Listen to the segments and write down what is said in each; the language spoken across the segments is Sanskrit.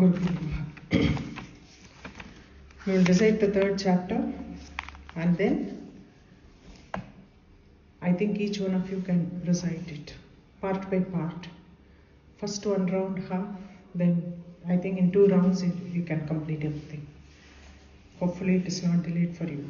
We will recite the third chapter, and then I think each one of you can recite it part by part. First one round half, then I think in 2 rounds you can complete everything. Hopefully it is not delayed for you.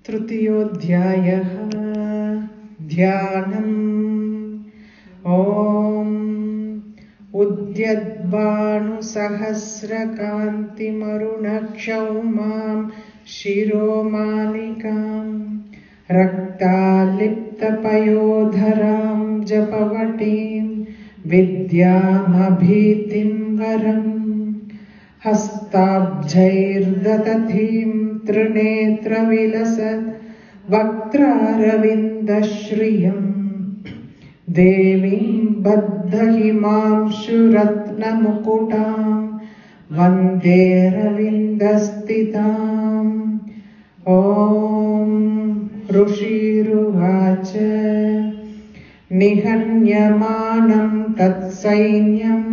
Trutiyodhyayah Dhyanam Om Udyadbanu Sahasrakanti Marunakshawmam Shiromalikam Raktaliptapayodharam Japavatim Vidyamabhitim Varam Hastabjairdatatthim Trinetra Vilasat Vaktraravindashriyam Devim Baddhahimam Shuratna Mukutam Vande Ravindastitam Om Rushiruvacha Nihanyamanam Tatsainyam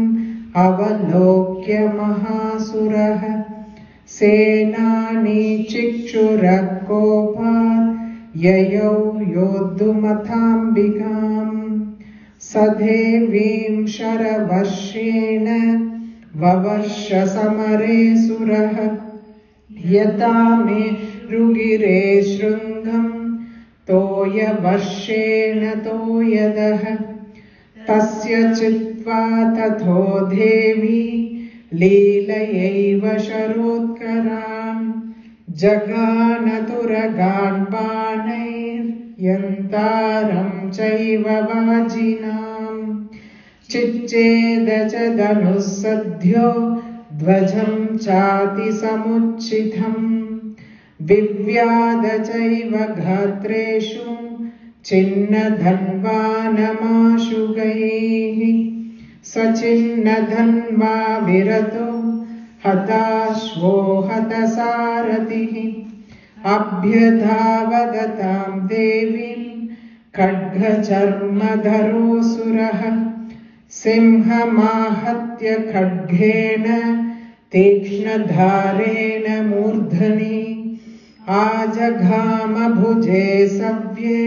Avalokya Mahasuraha Senani Chikshurakopat Yayau Yoddhumathambikam Sadhevim Sharavarshena Vavarsha Samare Suraha Yatame Rugire Shrungam Toya Varshena Toyadaha Tasya Chitva Tatho Devi Leelayaiva Sharotkaram Jaganaturagan Banair Yantaram Chaiva Vajinam Chichedachadanusadhyo Dvajam Chati Samuchitham Vivyada Chaiva Ghatreshu Chinna Dhanvanamashugaihi Sachinna Dhanva Virato Hatashvo Hatasaratihi Abhyadhavadatam Devim Khadga Charmadharo Suraha Simha Mahatya Khadghena Tekshna Dharena Murdhani Ajaghama Bhuje Savye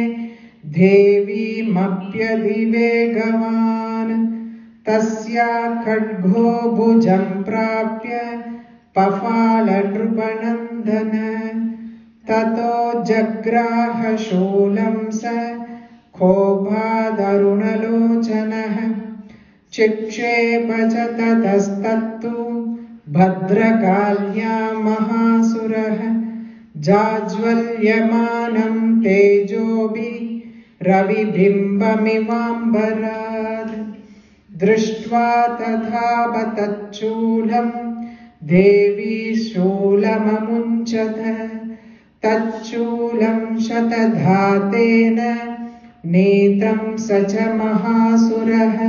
Devi Mapyadivegavan Tasya Khadgho Bhujam Prapya Pafala Nrupanandana Tato Jagraha Shulam Sa Khobhadarunalochanaha Chikshepachatadastattu Bhadrakalya Mahasuraha Jajvalyamanam Tejobi Ravibimbamivambarad Drishtva tathavatacchulam Devi Shulamamunchata Tacchulam Shatadhatena Netam Sacha Mahasuraha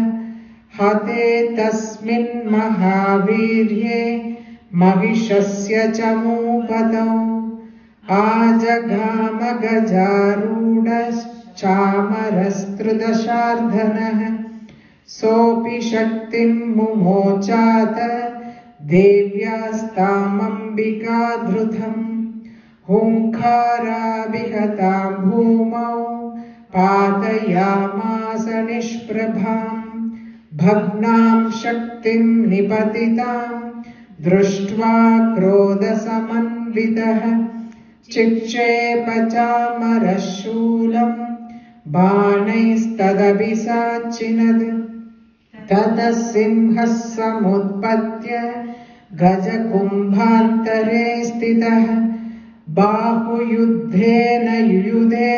Hate Tasmin Mahavirye Mahishasya Chamupatau Ajagama Gajarudas Chamarastridashardhanah Sopi Shaktim Mumochata Devyastamambika Dhrutham Hunkara Vihatam Bhumau Patayamasa Nishprabham Bhagnam Shaktim Nipatitam Drushtva Krodha Samanvidaha Chikshepacchamarashulam Banaistadabhisachinad Tadasimhasamutpatya Gajakumbhantare stitah Bahuyuddhena yuyudhe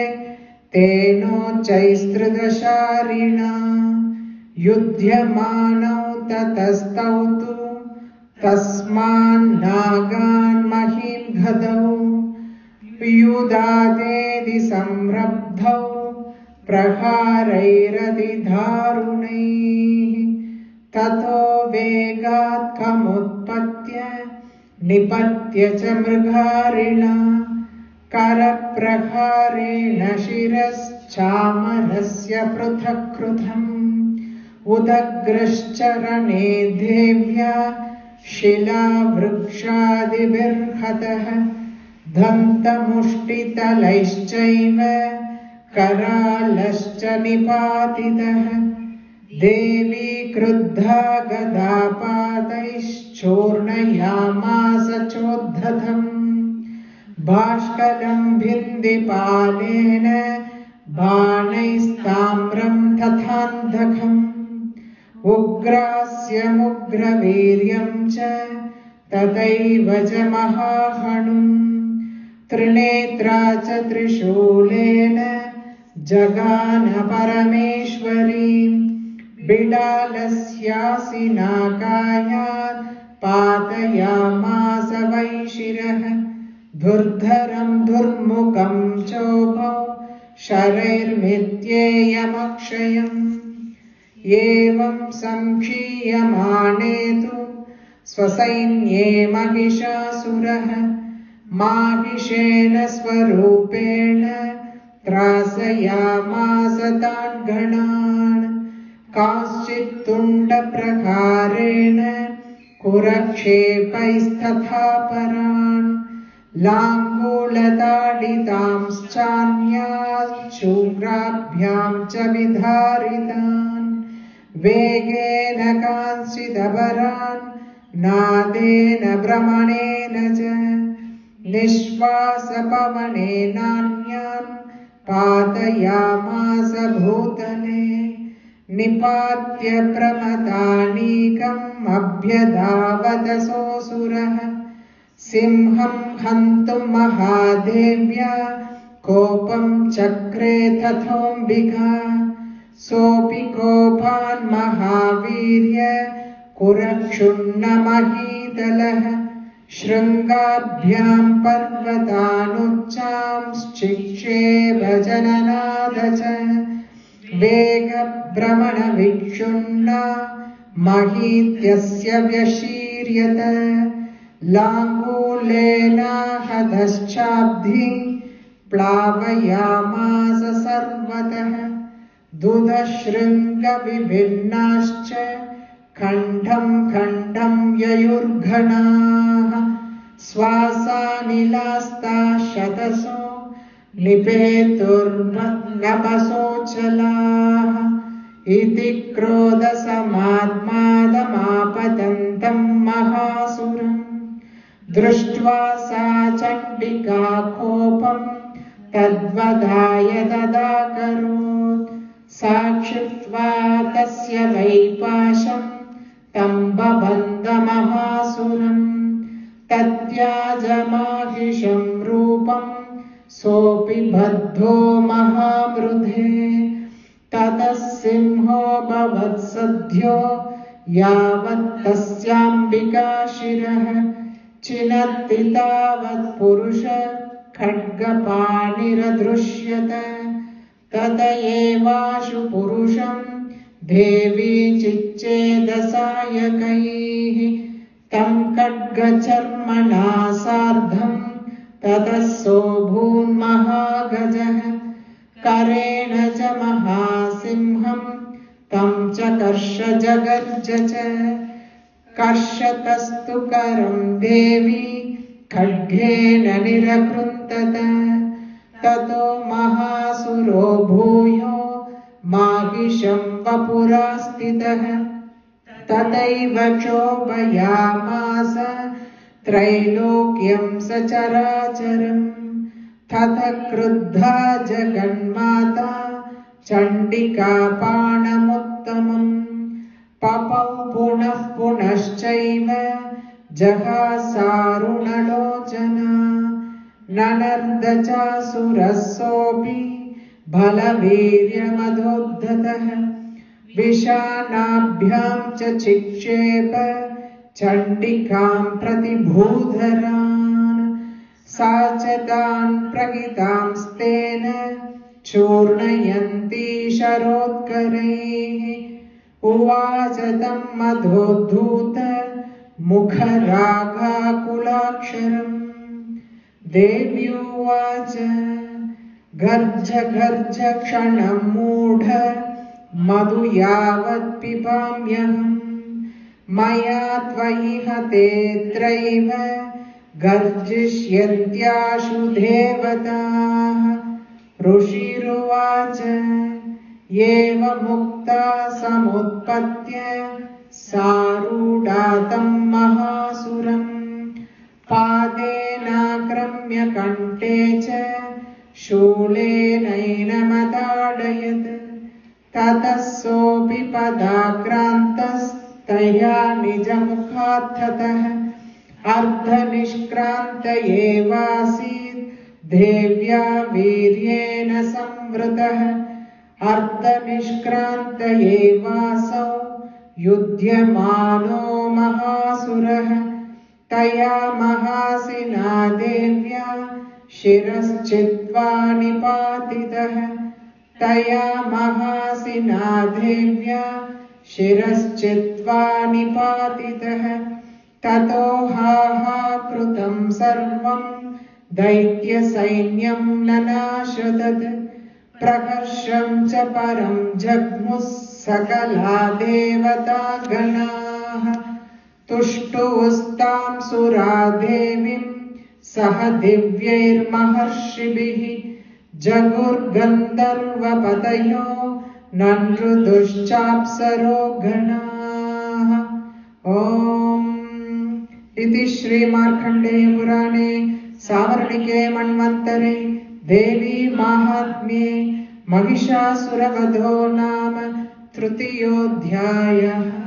Teno chaistridasharina Yudhyamanau tatastautu Tasman nagan mahim ghadau Piyudadedi samrabdhau Praharairadi-dharunaihi Tato vegat kamutpatya Nipatya cha mrgarina Karapraharena shiras chamarasya pruthakrutham उदग्रश्चरणे देव्या शिलावृक्षादिभिर्हतः दन्तमुष्टितलैश्चैव करालश्च निपातितः देवी क्रुद्धा गदापादैश्चूर्णयामास चोद्धतम् भाष्कलं भिन्दिपालेन बाणैस्ताम्रं तथान्धकम् उग्रास्यमुग्रवीर्यं च तथैव च महाहनुम् त्रिनेत्रा च त्रिशूलेन जगान परमेश्वरीम् बिडालस्यासिनाकायात् पातयामास वैशिरः धुर्धरं दुर्मुखं चोभौ शरैर्मित्येयमक्षयम् एवं संक्षीयमाणे तु स्वसैन्ये महिषासुरः माहिषेण स्वरूपेण त्रासयामास तान् गणान् काश्चित्तुण्डप्रहारेण कुरक्षेपैस्तथा परान् लाङ्गूलताडितांश्चान्याश्चूग्राभ्यां च विधारितान् वेगेन कांश्चिदपरान् नादेन भ्रमणेन च निःश्वासपवनेनान्यान् पातयामास भूतले निपात्य प्रमदानीकम् अभ्यधावतसोऽसुरः सिंहं हन्तुं महादेव्या कोपं चक्रे तथोऽम्बिका सोऽपि कोपान् महावीर्य कुरक्षुण्णमहीतलः शृङ्गाभ्यां पर्वतानुच्चांश्चिक्षेप जननाद च वेगभ्रमणविक्षुण्णा महीत्यस्य व्यशीर्यत लाङ्गूलेनाहतश्चाब्धि प्लावयामास सर्वतः दुदशृङ्गविभिन्नाश्च खण्डं खण्डं ययुर्घनाः श्वासानिलास्ता शतसो निपेतुर्नपसोऽचलाः इति क्रोधसमात्मादमापतन्तं महासुरम् दृष्ट्वा सा चण्डिका कोपं तद्वदाय तदाकरोत् साक्षित्वा तस्य वैपाशम् तं बबन्धमहासुरम् तत्याजमाहिषं रूपं सोऽपि बद्धो महामृधे ततः सिंहो भवत्सद्यो यावत् तस्याम्बिका शिरः चिनत्ति तावत् पुरुष खड्गपाणिरदृश्यत तत एवाशु पुरुषं देवी चिच्चेदसायकैः तं खड्गचर्मणा सार्धं ततः सोऽभून्महागजः करेण च महासिंहं तं च कर्ष जगर्ज च कर्षतस्तु करं देवी खड्गेन निरकृन्तत ततो महासुरो भूयो माहिषं वपुरास्थितः तथैव क्षोभयामास त्रैलोक्यं सचराचरम् ततः क्रुद्धा जगन्माता चण्डिका पाणमुत्तमम् पपौ पुनः पुनश्चैव जहासारुणलोचना ननर्द चासुरः सोऽपि बलवीर्यमधोद्धतः विषाणाभ्यां च चिक्षेप चण्डिकां प्रतिभूधरान् सा च तान् प्रहितांस्तेन चूर्णयन्ती शरोत्करैः उवाच तं मधोद्धूत मुखरागाकुलाक्षरम् देव्युवाच गर्ज गर्ज क्षणं मूढ मधु यावत् पिबाम्यहम् मया त्वयि हतेऽत्रैव गर्जिष्यन्त्याशु देवताः। ऋषिरुवाच एवमुक्ता समुत्पत्य सारूढातं महासुरम् पादेनाक्रम्य कण्ठे च शूलेनैनमताडयत्। ततः सोऽपि पदाक्रान्तस्तया निजमुखात्ततः अर्धनिष्क्रान्त एवासीत् देव्या वीर्येण संवृतः। अर्धनिष्क्रान्त एवासौ युध्यमानो महासुरः तया महासिना देव्या शिरश्चित्वा निपातितः। तया महासिना देव्या शिरश्चित्वा निपातितः। ततो हाहाकृतं सर्वं दैत्यसैन्यं ननाशदत्। प्रहर्षं च परं जग्मुः सकला देवतागणाः। तुष्टुस्तां सुरा देवीं सह दिव्यैर्महर्षिभिः। जगुर्गन्धर्वपतयो ननृदुश्चाप्सरो गणाः। ॐ इति श्रीमार्कण्डेय पुराणे सावर्णिके मन्वन्तरे देवी माहात्म्ये महिषासुरवधो नाम तृतीयोऽध्यायः।